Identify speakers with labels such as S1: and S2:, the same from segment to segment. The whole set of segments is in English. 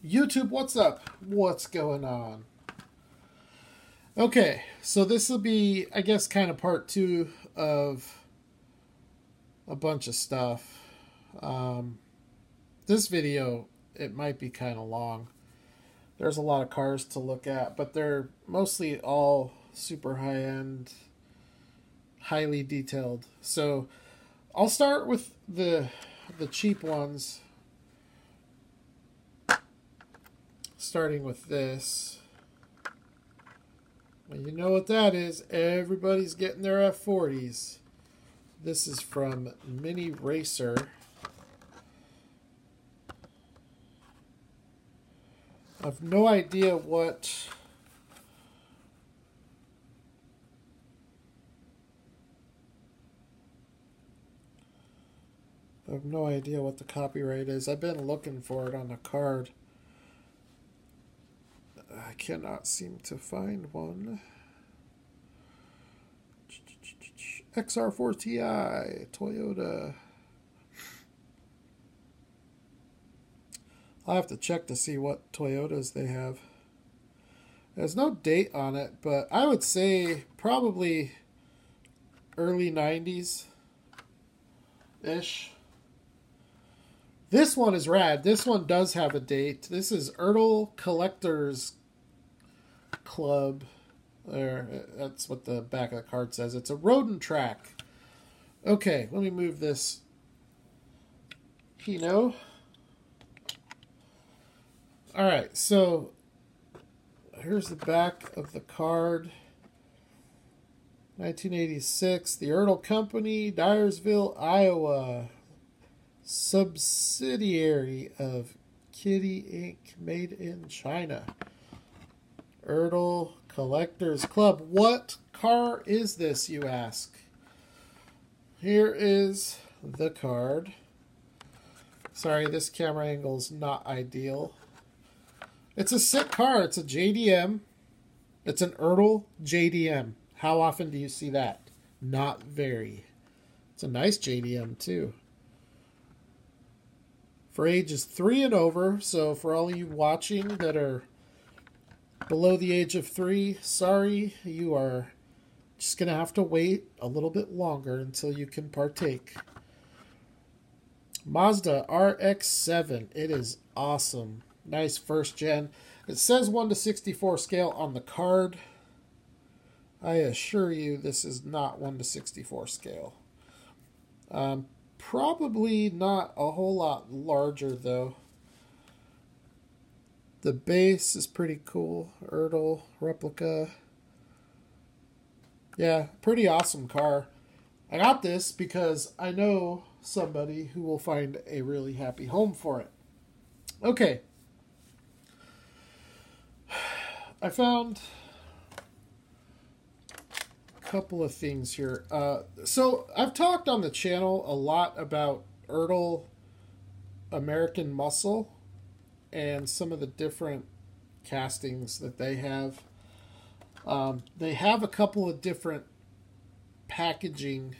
S1: YouTube, what's up? What's going on? Okay, so this will be, I guess, kind of part two of a bunch of stuff. This video, it might be kind of long. There's a lot of cars to look at, but they're mostly all super high-end, highly detailed. So I'll start with the cheap ones. Starting with this. Well, you know what that is. Everybody's getting their F40s. This is from Mini Racer. I have no idea what... I have no idea what the copyright is. I've been looking for it on the card. I cannot seem to find one. XR4Ti, Toyota. I'll have to check to see what Toyotas they have. There's no date on it, but I would say probably early 90s-ish. This one is rad. This one does have a date. This is Ertl Collectors Club. That's what the back of the card says. It's a rodent track. Okay, let me move this Hino. Alright, so here's the back of the card. 1986, the Ertl Company, Dyersville, Iowa. Subsidiary of Kitty Inc. Made in China. Ertl Collectors Club. What car is this, you ask? Here is the card. Sorry, this camera angle is not ideal. It's a sick car. It's a JDM. It's an Ertl JDM. How often do you see that? Not very. It's a nice JDM, too. For ages 3 and over, so for all of you watching that are below the age of 3, sorry, you are just going to have to wait a little bit longer until you can partake. Mazda RX-7. It is awesome. Nice first gen. It says 1:64 scale on the card. I assure you this is not 1:64 scale. Probably not a whole lot larger, though. The base is pretty cool. Ertl replica. Yeah, pretty awesome car. I got this because I know somebody who will find a really happy home for it. Okay. I found couple of things here. So I've talked on the channel a lot about Ertl American Muscle and some of the different castings that they have. They have a couple of different packaging,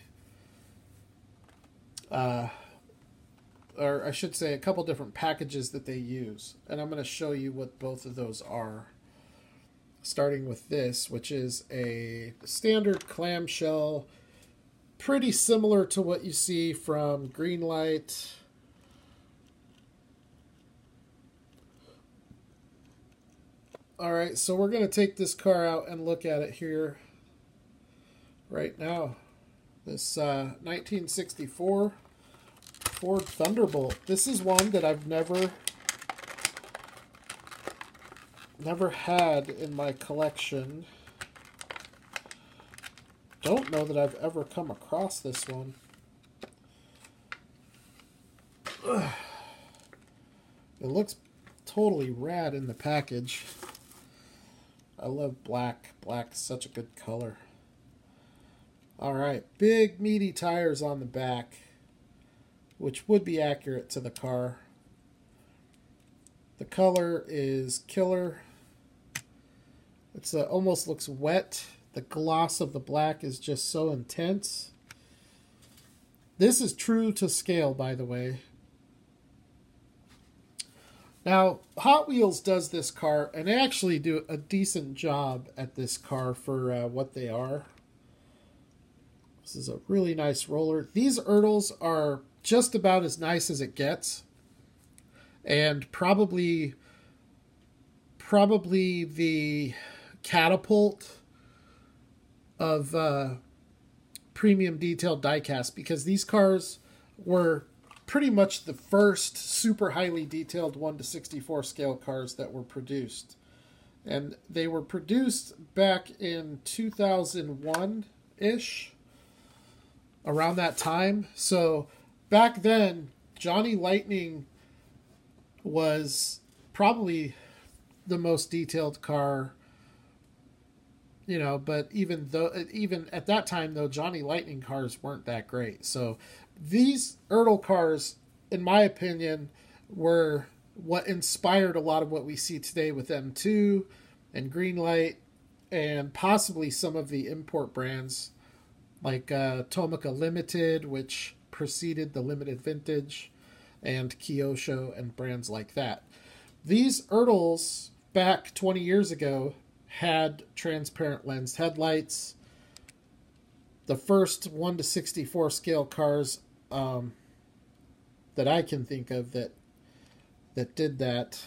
S1: or I should say a couple different packages that they use, and I'm going to show you what both of those are. Starting with this, which is a standard clamshell, pretty similar to what you see from Greenlight. Alright, so we're going to take this car out and look at it here right now. This 1964 Ford Thunderbolt. This is one that I've never had in my collection. Don't know that I've ever come across this one. Ugh. It looks totally rad in the package. I love black. Black is such a good color. Alright, big meaty tires on the back, which would be accurate to the car. The color is killer. It's almost looks wet. The gloss of the black is just so intense. This is true to scale, by the way. Now, Hot Wheels does this car, and they actually do a decent job at this car for what they are. This is a really nice roller. These Ertls are just about as nice as it gets, and probably the catapult of premium detailed diecast, because these cars were pretty much the first super highly detailed 1/64 scale cars that were produced. And they were produced back in 2001-ish, around that time. So back then, Johnny Lightning was probably the most detailed car, you know, but even at that time though, Johnny Lightning cars weren't that great. So these Ertl cars, in my opinion, were what inspired a lot of what we see today with M2 and Greenlight, and possibly some of the import brands like Tomica Limited, which preceded the Limited Vintage, and Kyosho and brands like that. These Ertls back 20 years ago had transparent lensed headlights. The first 1/64 scale cars that I can think of that did that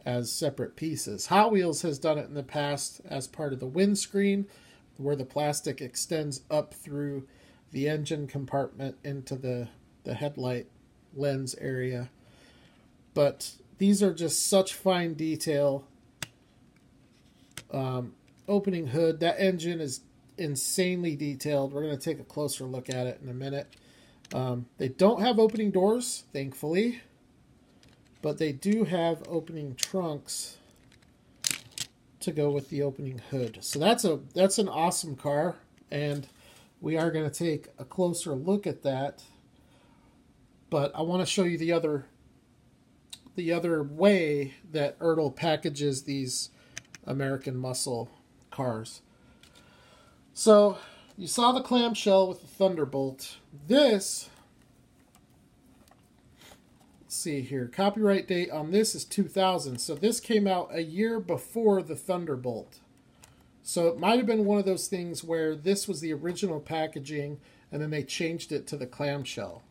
S1: as separate pieces. Hot Wheels has done it in the past as part of the windscreen, where the plastic extends up through the engine compartment into the headlight lens area. But these are just such fine detail. Opening hood, that engine is insanely detailed. We're going to take a closer look at it in a minute. They don't have opening doors, thankfully, but they do have opening trunks to go with the opening hood. So that's an awesome car, and we are going to take a closer look at that. But I want to show you the other way that Ertl packages these American muscle cars. So you saw the clamshell with the Thunderbolt. This, let's see here, copyright date on this is 2000. So this came out a year before the Thunderbolt. So it might have been one of those things where this was the original packaging and then they changed it to the clamshell.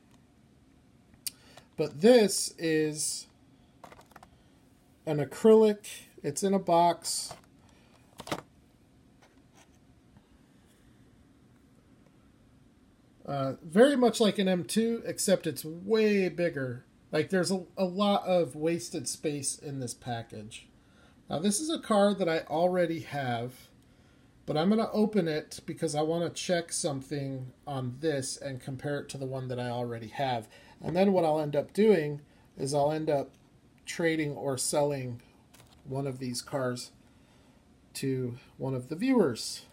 S1: But this is an acrylic. It's in a box. Very much like an M2, except it's way bigger. Like, there's a lot of wasted space in this package. Now, this is a car that I already have, but I'm going to open it because I want to check something on this and compare it to the one that I already have. And then what I'll end up doing is I'll end up trading or selling one of these cars to one of the viewers.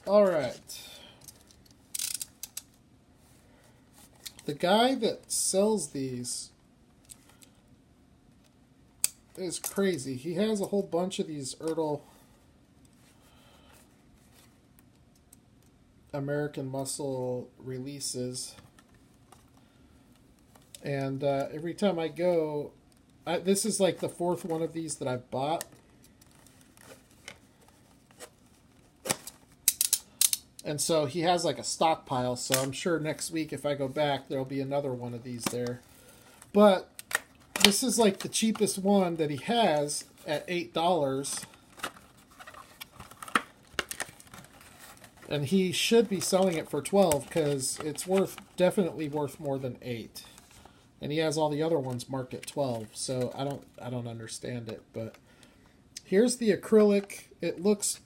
S1: All right. The guy that sells these is crazy. He has a whole bunch of these Ertl American Muscle releases. And every time I go, this is like the fourth one of these that I've bought. And so he has like a stockpile, so I'm sure next week if I go back, there'll be another one of these there. But this is like the cheapest one that he has at $8. And he should be selling it for $12 because it's definitely worth more than $8. And he has all the other ones marked at $12, so I don't understand it. But here's the acrylic. It looks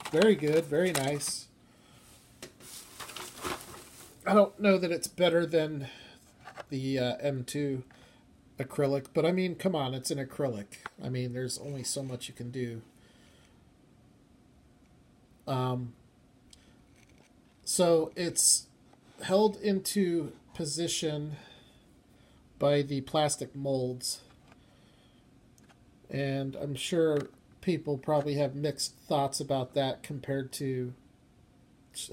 S1: very good, very nice. I don't know that it's better than the M2 acrylic, but I mean, come on, it's an acrylic. I mean, there's only so much you can do. So it's held into position by the plastic molds, and I'm sure people probably have mixed thoughts about that compared to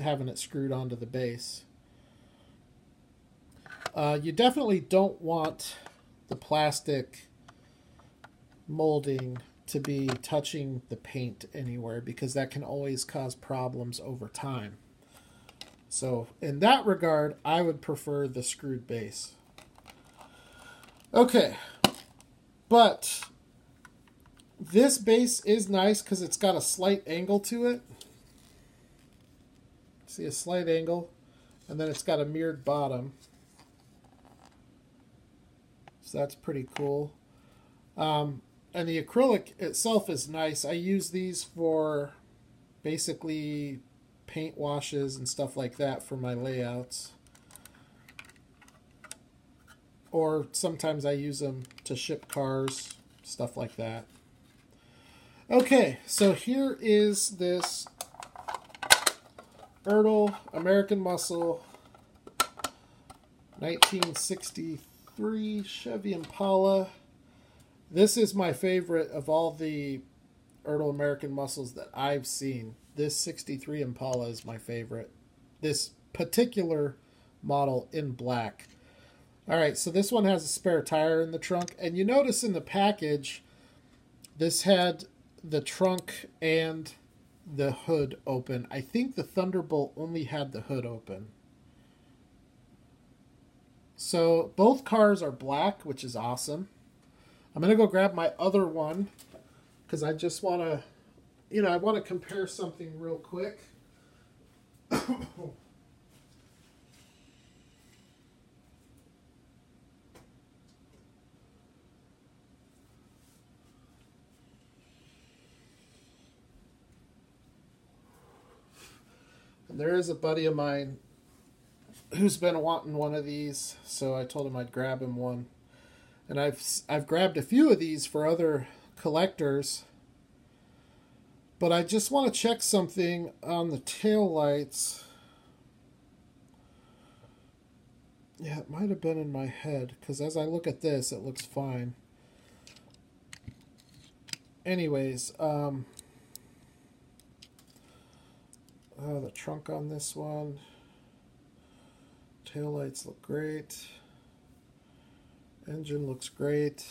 S1: having it screwed onto the base. You definitely don't want the plastic molding to be touching the paint anywhere, because that can always cause problems over time. So in that regard, I would prefer the screwed base. Okay, but this base is nice because it's got a slight angle to it. See, a slight angle, and then it's got a mirrored bottom. So that's pretty cool. And the acrylic itself is nice. I use these for basically paint washes and stuff like that for my layouts. Or sometimes I use them to ship cars, stuff like that. Okay, so here is this Ertl American Muscle 1963 Chevy Impala. This is my favorite of all the Ertl American Muscles that I've seen. This 63 Impala is my favorite. This particular model in black. Alright, so this one has a spare tire in the trunk. And you notice in the package, this had the trunk and the hood open. I think the Thunderbolt only had the hood open. So both cars are black, which is awesome. I'm going to go grab my other one because I just want to, I want to compare something real quick. And there is a buddy of mine who's been wanting one of these, so I told him I'd grab him one. And I've grabbed a few of these for other collectors, but I just want to check something on the tail lights. Yeah, it might have been in my head, because as I look at this, it looks fine. Anyways, the trunk on this one. Tail lights look great. Engine looks great.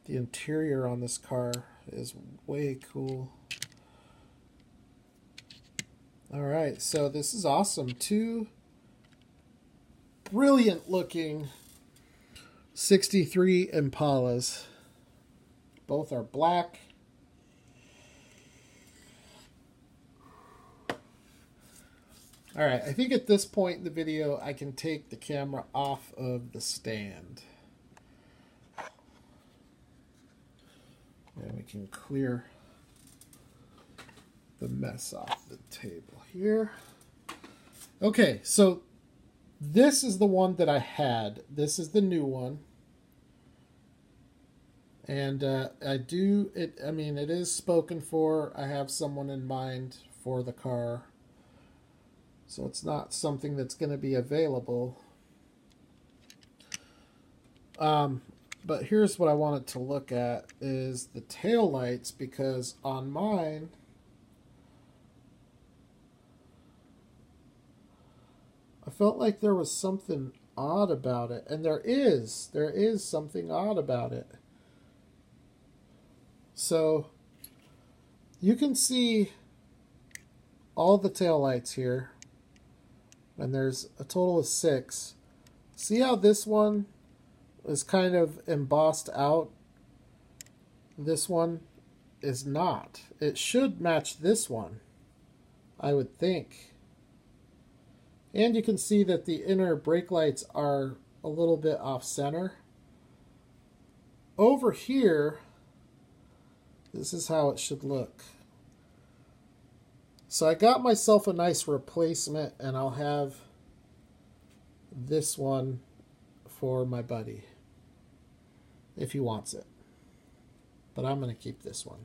S1: The interior on this car is way cool. Alright, so this is awesome. Two brilliant looking 63 Impalas. Both are black. Alright, I think at this point in the video I can take the camera off of the stand. And we can clear the mess off the table here. Okay, so this is the one that I had. This is the new one. And it is spoken for. I have someone in mind for the car. So it's not something that's going to be available. But here's what I wanted to look at is the tail lights, because on mine, I felt like there was something odd about it. And there is something odd about it. So you can see all the tail lights here. And there's a total of 6. See how this one is kind of embossed out? This one is not. It should match this one, I would think. And you can see that the inner brake lights are a little bit off center. Over here, this is how it should look. So I got myself a nice replacement, and I'll have this one for my buddy if he wants it. But I'm going to keep this one.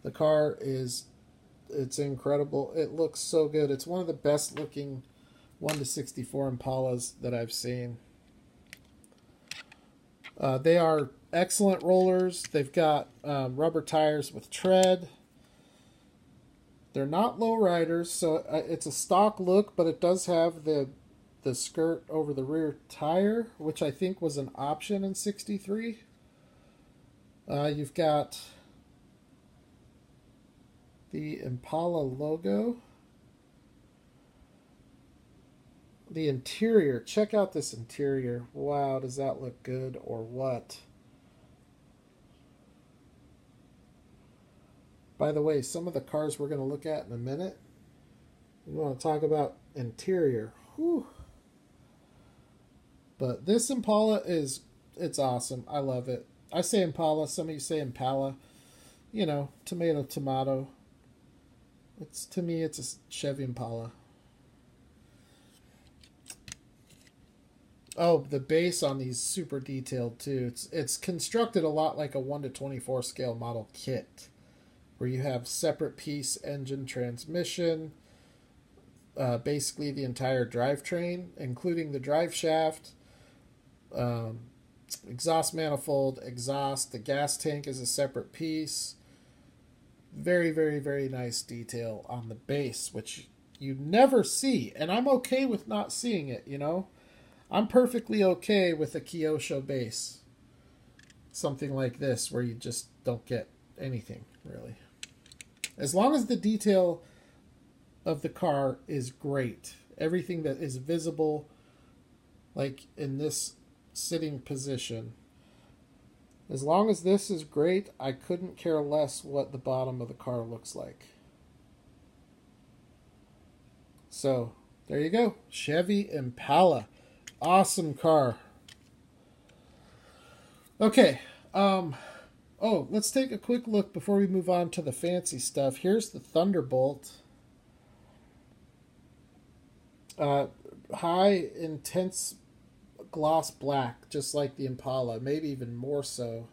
S1: The car it's incredible. It looks so good. It's one of the best looking 1-64 Impalas that I've seen. They are excellent rollers. They've got rubber tires with tread. They're not lowriders, so it's a stock look, but it does have the skirt over the rear tire, which I think was an option in 63. You've got the Impala logo. The interior, check out this interior. Wow, does that look good or what? By the way, some of the cars we're going to look at in a minute, we want to talk about interior. Whew. But this Impala it's awesome. I love it. I say Impala, some of you say Impala. You know, tomato, tomato. To me, it's a Chevy Impala. Oh, the base on these super detailed too. It's constructed a lot like a 1/24 scale model kit, where you have separate piece engine, transmission, basically the entire drivetrain, including the drive shaft, exhaust manifold, exhaust. The gas tank is a separate piece. Very, very, very nice detail on the base, which you never see, and I'm okay with not seeing it, you know? I'm perfectly okay with a Kyosho base. Something like this, where you just don't get anything, really. As long as the detail of the car is great. Everything that is visible, like in this sitting position. As long as this is great, I couldn't care less what the bottom of the car looks like. So, there you go. Chevy Impala. Awesome car. Okay. Let's take a quick look before we move on to the fancy stuff. Here's the Thunderbolt. High, intense gloss black, just like the Impala. Maybe even more so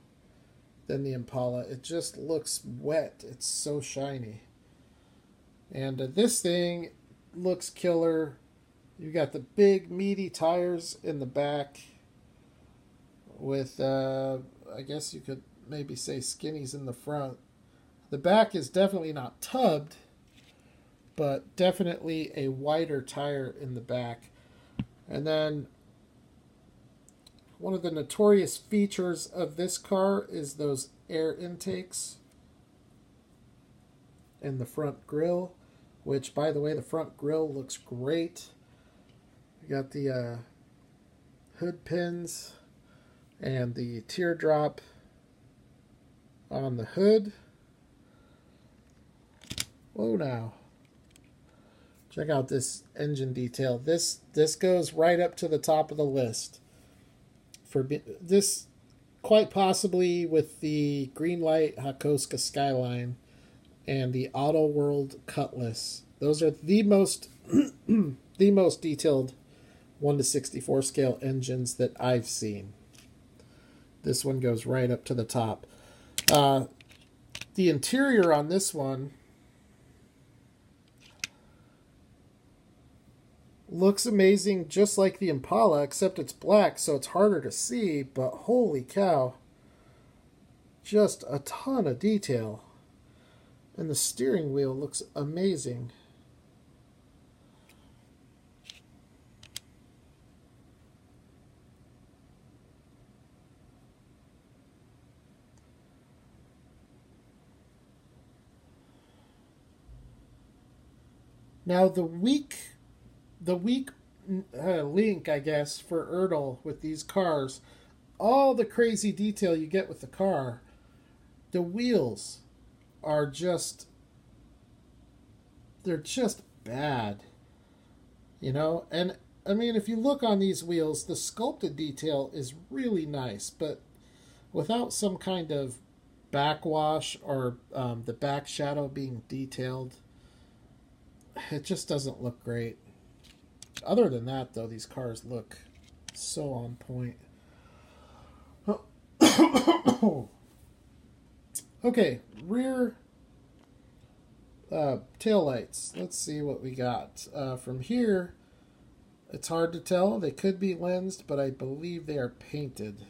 S1: than the Impala. It just looks wet. It's so shiny. And this thing looks killer. You got the big meaty tires in the back with, I guess you could maybe say skinnies in the front. The back is definitely not tubbed, but definitely a wider tire in the back. And then one of the notorious features of this car is those air intakes in the front grille, which, by the way, the front grille looks great. You got the hood pins and the teardrop on the hood. Whoa now. Check out this engine detail. This goes right up to the top of the list. For this, quite possibly with the Greenlight Hakosuka Skyline and the Auto World Cutlass. Those are the most the most detailed 1/64 scale engines that I've seen. This one goes right up to the top. The interior on this one looks amazing, just like the Impala, except it's black, so it's harder to see, but holy cow. Just a ton of detail. And the steering wheel looks amazing. Now the weak link, I guess, for Erdl with these cars, all the crazy detail you get with the car, the wheels are just, they're just bad, you know? And I mean, if you look on these wheels, the sculpted detail is really nice, but without some kind of backwash or the back shadow being detailed, it just doesn't look great. Other than that, though, these cars look so on point. Okay, rear taillights. Let's see what we got. From here, it's hard to tell. They could be lensed, but I believe they are painted.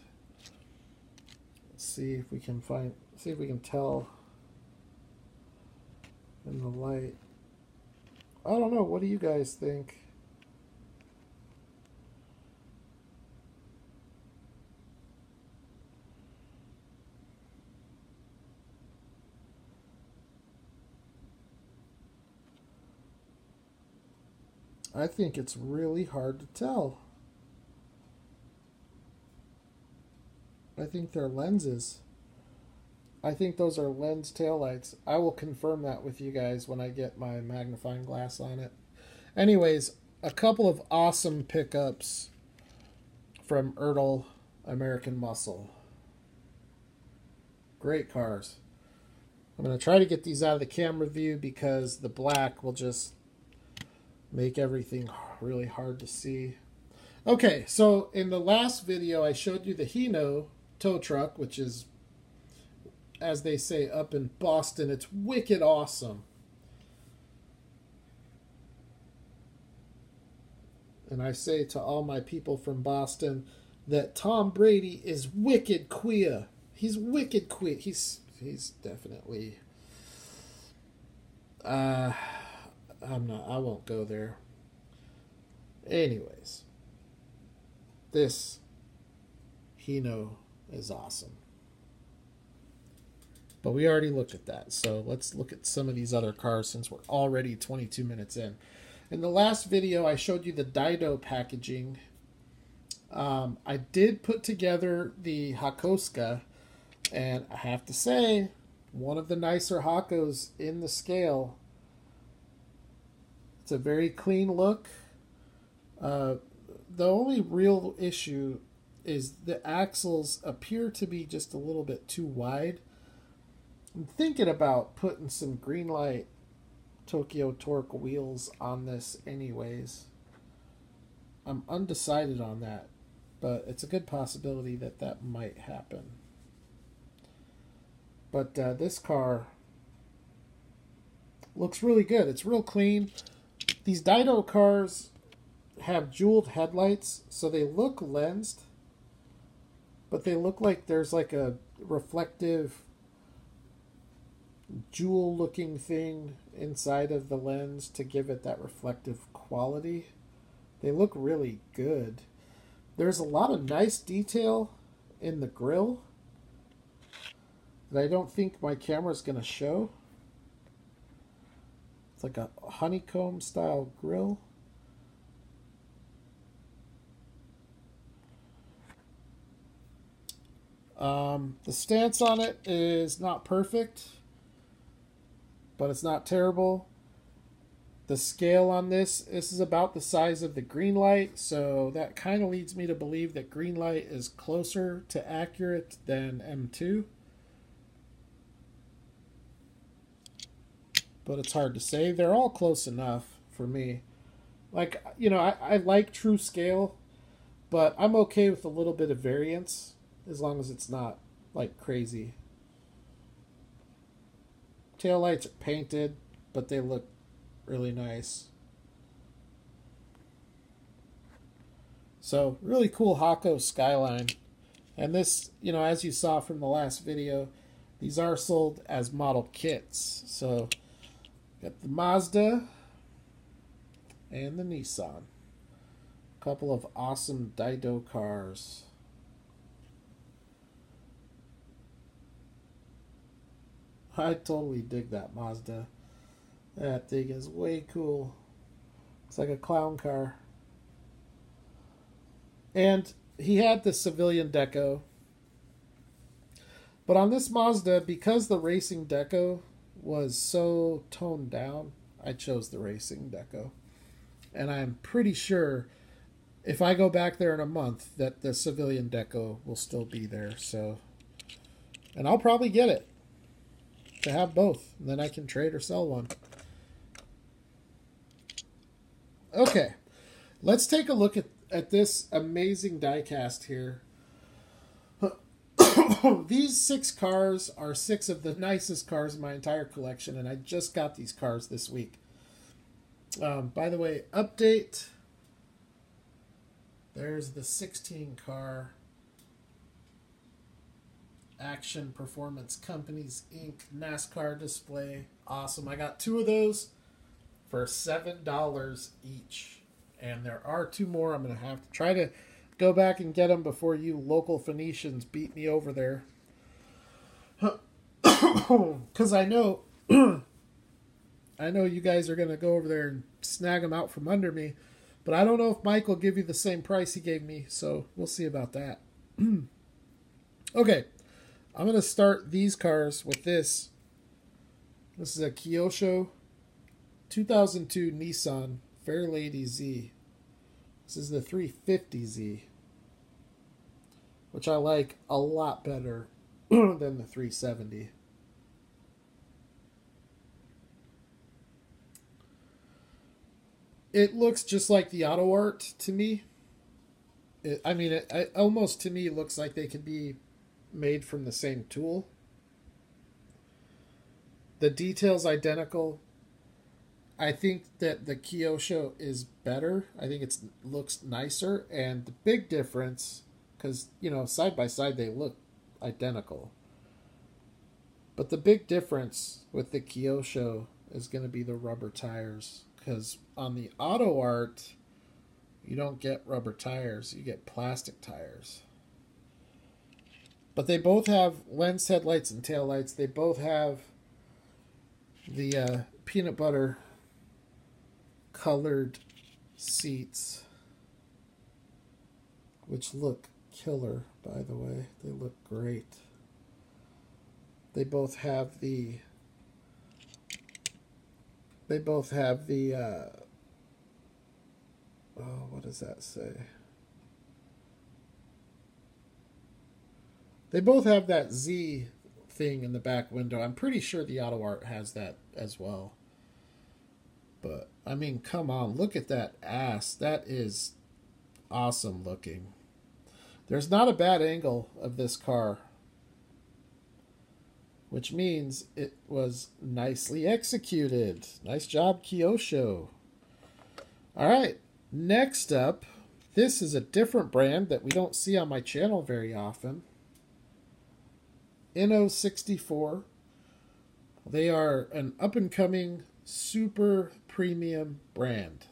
S1: Let's see if we can tell. in the light. I don't know. What do you guys think? I think it's really hard to tell. I think they're lenses. I think those are lens taillights. I will confirm that with you guys when I get my magnifying glass on it. Anyways, a couple of awesome pickups from Ertl American Muscle. Great cars. I'm going to try to get these out of the camera view because the black will just make everything really hard to see. Okay, so in the last video I showed you the Hino tow truck, which is, as they say up in Boston, it's wicked awesome. And I say to all my people from Boston that Tom Brady is wicked queer. He's wicked queer. He's definitely I won't go there. Anyways, this Hino is awesome. But we already looked at that, so let's look at some of these other cars since we're already 22 minutes in. In the last video, I showed you the Dido packaging. I did put together the Hakoska, and I have to say, one of the nicer Hakos in the scale. It's a very clean look. The only real issue is the axles appear to be just a little bit too wide. I'm thinking about putting some Greenlight Tokyo Torque wheels on this anyways. I'm undecided on that, but it's a good possibility that that might happen. But this car looks really good. It's real clean. These Dido cars have jeweled headlights, so they look lensed, but they look like there's like a reflective jewel looking thing inside of the lens to give it that reflective quality. They look really good. There's a lot of nice detail in the grille that I don't think my camera's going to show. It's like a honeycomb style grille. The stance on it is not perfect, but it's not terrible. The scale on this is about the size of the Greenlight, so that kind of leads me to believe that Greenlight is closer to accurate than M2. But it's hard to say. They're all close enough for me. Like, you know, I like true scale, but I'm okay with a little bit of variance as long as it's not, like, crazy. Taillights are painted, but they look really nice. So, really cool Hako Skyline. And this, you know, as you saw from the last video, these are sold as model kits. So, got the Mazda and the Nissan. A couple of awesome Dido cars. I totally dig that Mazda. That thing is way cool. It's like a clown car. And he had the civilian deco. But on this Mazda, because the racing deco was so toned down, I chose the racing deco. And I'm pretty sure if I go back there in a month that the civilian deco will still be there. So, and I'll probably get it to have both. And then I can trade or sell one. Okay, let's take a look at this amazing diecast here. These 6 cars are 6 of the nicest cars in my entire collection, and I just got these cars this week. By the way, update. There's the 16 car. Action Performance Companies Inc. NASCAR display. Awesome. I got 2 of those for $7 each. And there are 2 more. I'm going to have to try to go back and get them before you local Phoenicians beat me over there. Because I know you guys are going to go over there and snag them out from under me. But I don't know if Mike will give you the same price he gave me. So we'll see about that. Okay. I'm going to start these cars with this. This is a Kyosho 2002 Nissan Fairlady Z. This is the 350Z, which I like a lot better than the 370. It looks just like the auto art to me. It almost to me looks like they could be made from the same tool. The detail's identical. I think that the Kyosho is better. I think it looks nicer. And the big difference, because, side by side they look identical. But the big difference with the Kyosho is going to be the rubber tires. Because on the auto art, you don't get rubber tires. You get plastic tires. But they both have lens headlights and taillights. They both have the peanut butter colored seats, which look killer, by the way. They look great. They both have the what does that say? They both have that Z thing in the back window. I'm pretty sure the auto art has that as well. But, come on. Look at that ass. That is awesome looking. There's not a bad angle of this car, which means it was nicely executed. Nice job, Kyosho. All right. Next up, this is a different brand that we don't see on my channel very often. Inno64. They are an up-and-coming super premium brand.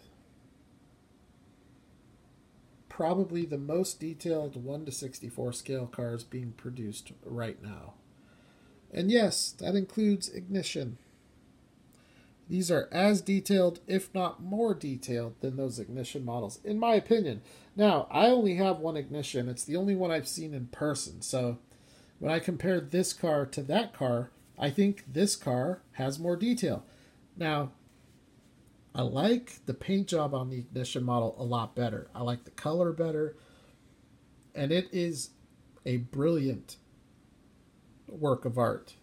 S1: Probably the most detailed 1:64 scale cars being produced right now. And yes, that includes ignition. These are as detailed, if not more detailed, than those ignition models, in my opinion. Now, I only have one ignition. It's the only one I've seen in person. So when I compare this car to that car, I think this car has more detail. Now, I like the paint job on the ignition model a lot better. I like the color better. And it is a brilliant work of art.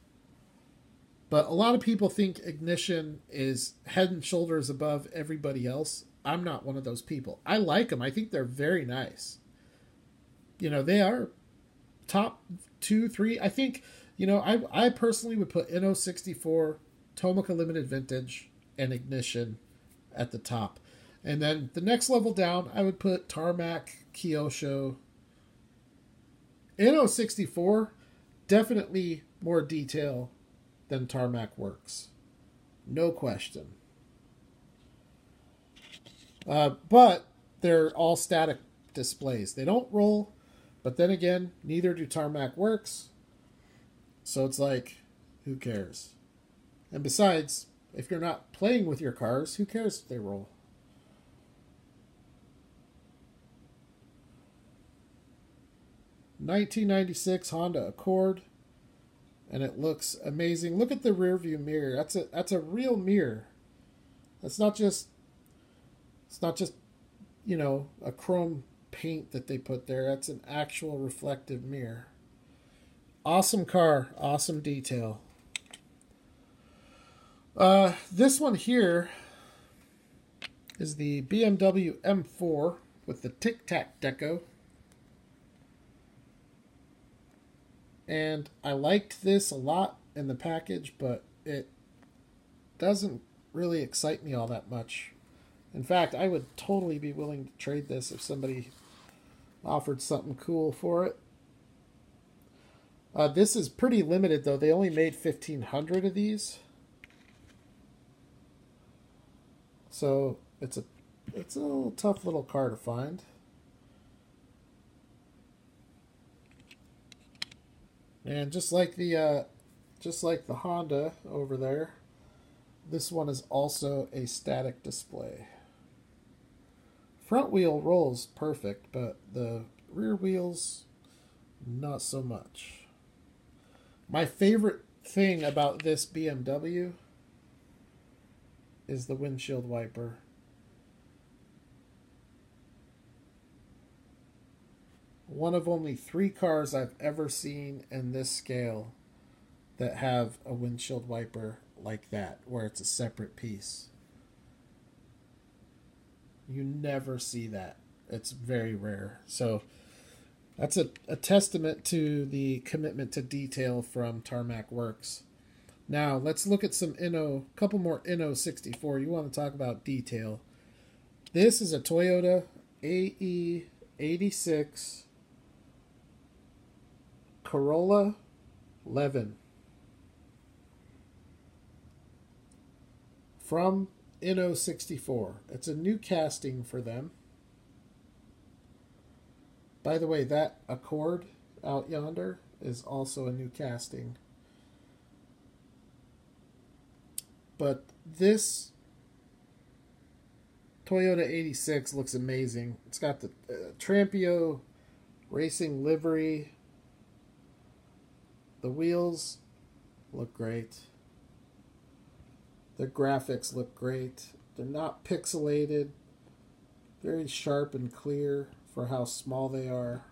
S1: But a lot of people think ignition is head and shoulders above everybody else. I'm not one of those people. I like them. I think they're very nice. They are top 2, 3. I think, I personally would put Inno64, Tomica Limited Vintage, and Ignition at the top. And then the next level down, I would put Tarmac, Kyosho. Inno64, definitely more detail than Tarmac works. No question. But they're all static displays. They don't roll, but then again, neither do Tarmac works. So it's like, who cares? And besides, if you're not playing with your cars, who cares if they roll? '96 Honda Accord. And it looks amazing. Look at the rear view mirror. That's a real mirror. It's not just a chrome paint that they put there. That's an actual reflective mirror. Awesome car, awesome detail. This one here is the BMW M4 with the Tic Tac deco. And I liked this a lot in the package, but it doesn't really excite me all that much. In fact, I would totally be willing to trade this if somebody offered something cool for it. This is pretty limited though. They only made 1,500 of these, so it's a little tough little car to find. And just like the Honda over there, this one is also a static display. Front wheel rolls perfect, but the rear wheels, not so much. My favorite thing about this BMW is the windshield wiper. One of only 3 cars I've ever seen in this scale that have a windshield wiper like that, where it's a separate piece. You never see that. It's very rare. So that's a testament to the commitment to detail from Tarmac Works. Now let's look at some couple more Inno 64. You want to talk about detail. This is a Toyota AE86 Corolla 11 from Inno 64. It's a new casting for them. By the way, that Accord out yonder is also a new casting. But this Toyota 86 looks amazing. It's got the Trampio racing livery. The wheels look great. The graphics look great. They're not pixelated. Very sharp and clear for how small they are.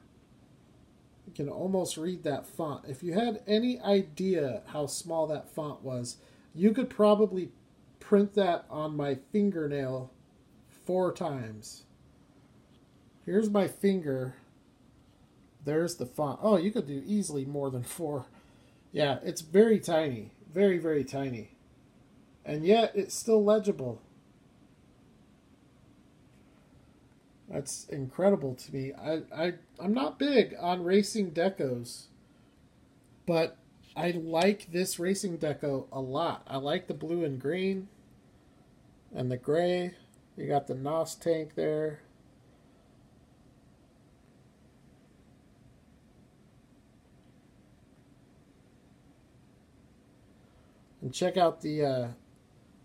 S1: You can almost read that font. If you had any idea how small that font was, you could probably print that on my fingernail 4 times. Here's my finger. There's the font. Oh, you could do easily more than 4. Yeah, it's very tiny. Very, very tiny. And yet, it's still legible. That's incredible to me. I'm not big on racing decos, but I like this racing deco a lot. I like the blue and green and the gray. You got the NOS tank there. And check out the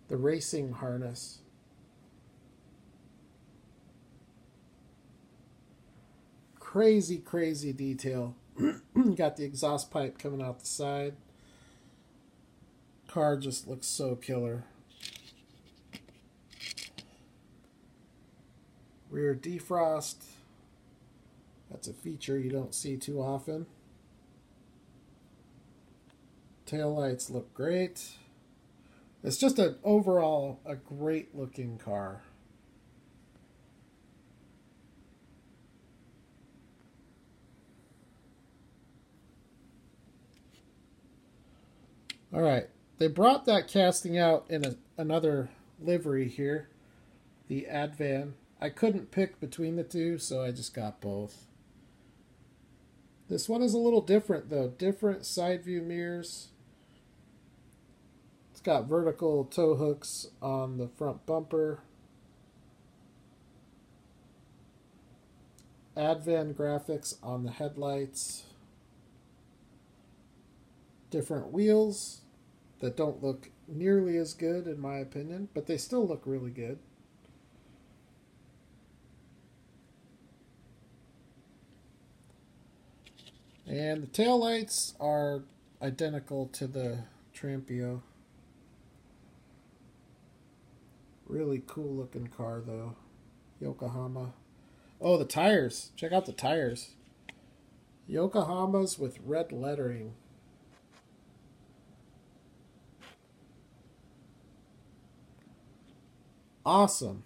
S1: racing harness. Crazy, crazy detail. Got the exhaust pipe coming out the side. Car just looks so killer. Rear defrost. That's a feature you don't see too often. Taillights look great. It's just overall a great looking car. All right, they brought that casting out in another livery here, the Advan. I couldn't pick between the two, so I just got both. This one is a little different though. Different side view mirrors. It's got vertical tow hooks on the front bumper. Advan graphics on the headlights. Different wheels that don't look nearly as good in my opinion, but they still look really good. And the taillights are identical to the Trampio. Really cool looking car though. Yokohama. Oh, the tires. Check out the tires. Yokohamas with red lettering. Awesome.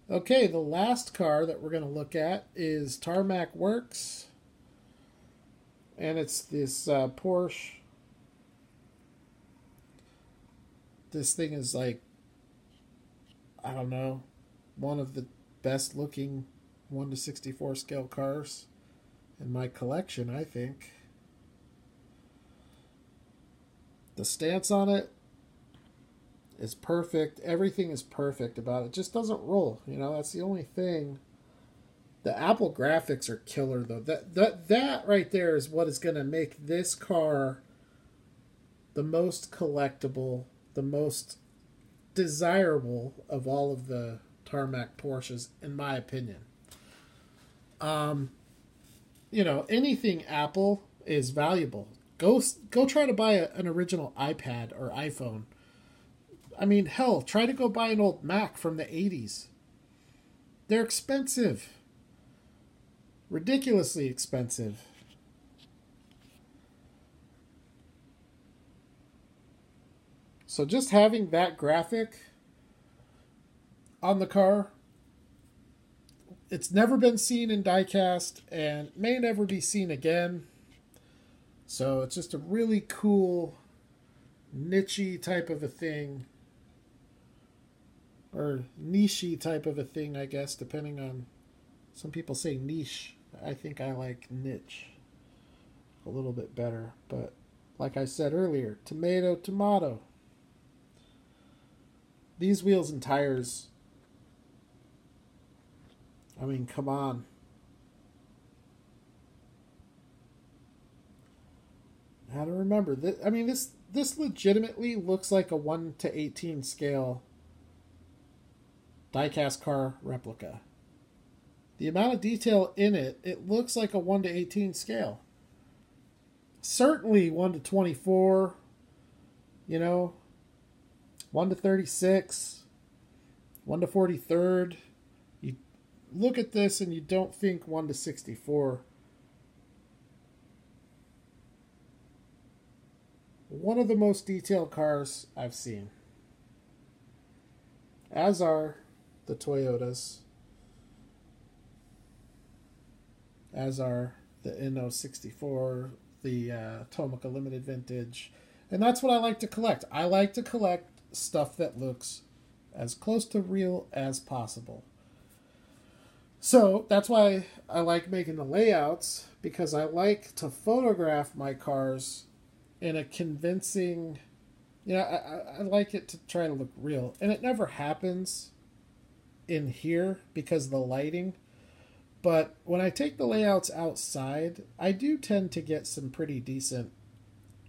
S1: Okay, the last car that we're going to look at is Tarmac Works. And it's this Porsche. This thing is like, I don't know, one of the best looking 1/64 scale cars in my collection, I think. The stance on it is perfect. Everything is perfect about it. It just doesn't roll. You know, that's the only thing. The Apple graphics are killer, though. That right there is what is going to make this car the most collectible, the most desirable of all of the tarmac Porsches, in my opinion. You know, anything Apple is valuable. Go try to buy an original iPad or iPhone. I mean, hell, try to go buy an old Mac from the 80s. They're expensive. Ridiculously expensive. So just having that graphic on the car, it's never been seen in diecast and may never be seen again. So it's just a really cool, niche-y type of a thing. Or niche-y type of a thing, I guess, depending on... Some people say niche. I think I like niche a little bit better. But like I said earlier, tomato, tomato. These wheels and tires, I mean, come on. How to remember this? I mean, this legitimately looks like a 1:18 scale diecast car replica. The amount of detail in it, it looks like a 1:18 scale. Certainly 1:24, you know, 1:36, 1:43. You look at this and you don't think 1:64. One of the most detailed cars I've seen. As are the Toyotas. As are the NO64, the Tomica Limited Vintage. And that's what I like to collect. I like to collect stuff that looks as close to real as possible. So that's why I like making the layouts, because I like to photograph my cars in a convincing... You know, I like it to try to look real. And it never happens in here because of the lighting. But when I take the layouts outside, I do tend to get some pretty decent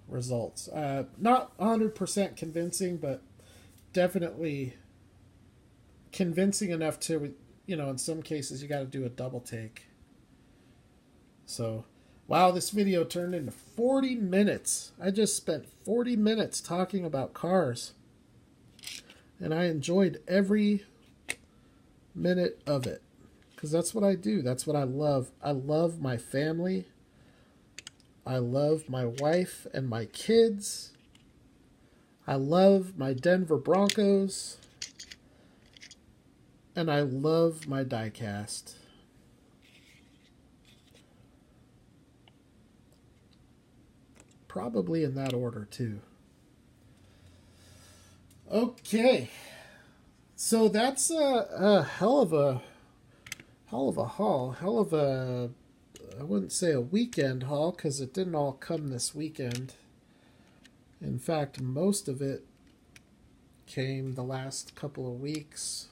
S1: results. Not 100% convincing, but definitely convincing enough to, you know, in some cases you got to do a double take. So, wow, this video turned into 40 minutes. I just spent 40 minutes talking about cars. And I enjoyed every minute of it. Because that's what I do. That's what I love. I love my family. I love my wife and my kids. I love my Denver Broncos. And I love my diecast. Probably in that order, too. Okay. So that's a hell of a haul. Hell of a, I wouldn't say a weekend haul, because it didn't all come this weekend. In fact, most of it came the last couple of weeks.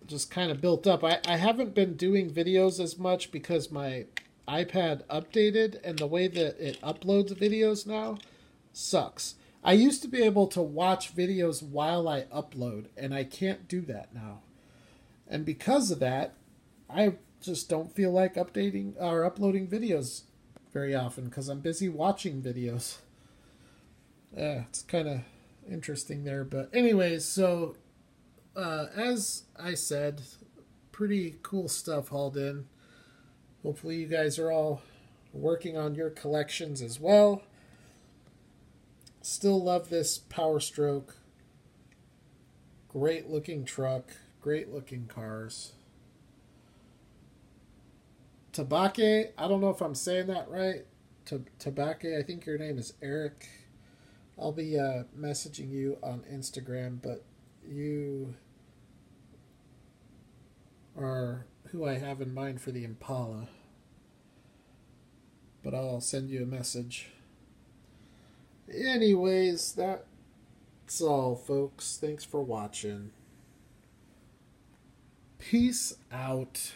S1: Just kind of built up. I haven't been doing videos as much because my iPad updated, and the way that it uploads videos now sucks. I used to be able to watch videos while I upload, and I can't do that now. And because of that, I just don't feel like updating or uploading videos very often because I'm busy watching videos. Yeah, it's kind of interesting there. But anyways, so as I said, pretty cool stuff hauled in. Hopefully you guys are all working on your collections as well. Still love this Power Stroke. Great looking truck. Great looking cars. Tabake, I don't know if I'm saying that right. Tabake, I think your name is Eric. I'll be messaging you on Instagram, but you are who I have in mind for the Impala. But I'll send you a message Anyways, that's all, folks. Thanks for watching. Peace out.